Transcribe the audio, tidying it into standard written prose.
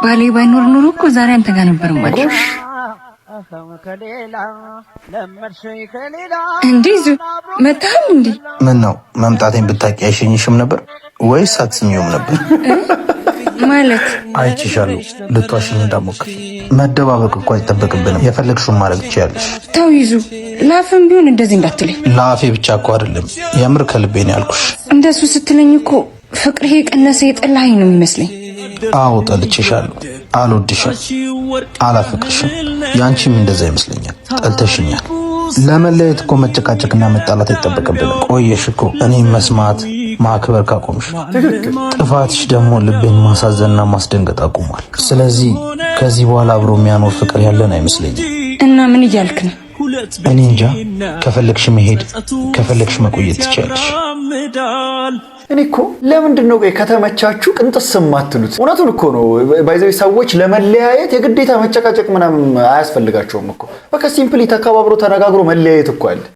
ባሌ ባይኖር ኖሮ እኮ ዛሬ አንተ ጋር ነበር ማለት እንዴ መጣህ እንዴ? ምን ነው መምጣቴን ብታውቂ አይሸኝሽም ነበር ወይስ አትስሚውም ነበር? ማለት አይችሻለሁ። ልትዋሽኝ እንዳትሞክሪ። መደባበቅ እኮ አይጠበቅብንም። የፈለግሽውን ማድረግ ትችያለሽ። ተው ይዙ፣ ላፍም ቢሆን እንደዚህ እንዳትለኝ። ላፌ ብቻ እኮ አይደለም የምር ከልቤ ነው ያልኩሽ። እንደሱ ስትለኝ እኮ ፍቅርህ የቀነሰ የጠላኸኝ ነው የሚመስለኝ። አዎ ጠልቼሻለሁ፣ አልወድሽም፣ አላፈቅርሽም። ያንቺም እንደዛ ይመስለኛል። ጠልተሽኛል። ለመለየት እኮ መጨቃጨቅና መጣላት አይጠበቅብንም። ቆየሽ እኮ እኔም መስማት ማክበር ካቆምሽ። ጥፋትሽ ደግሞ ልቤን ማሳዘንና ማስደንገጥ አቁሟል። ስለዚህ ከዚህ በኋላ አብሮ የሚያኖር ፍቅር ያለን አይመስለኝም። እና ምን እያልክ ነው? እኔ እንጃ። ከፈለግሽ መሄድ ከፈለግሽ መቆየት ትችያለሽ። እኔ እኮ ለምንድን ነው ከተመቻችሁ ቅንጥስ የማትሉት? እውነቱን እኮ ነው። ባይዘው ሰዎች ለመለያየት የግዴታ መጨቃጨቅ ምናምን አያስፈልጋቸውም እኮ። በቃ ሲምፕሊ ተከባብሮ ተነጋግሮ መለያየት እኮ አለ።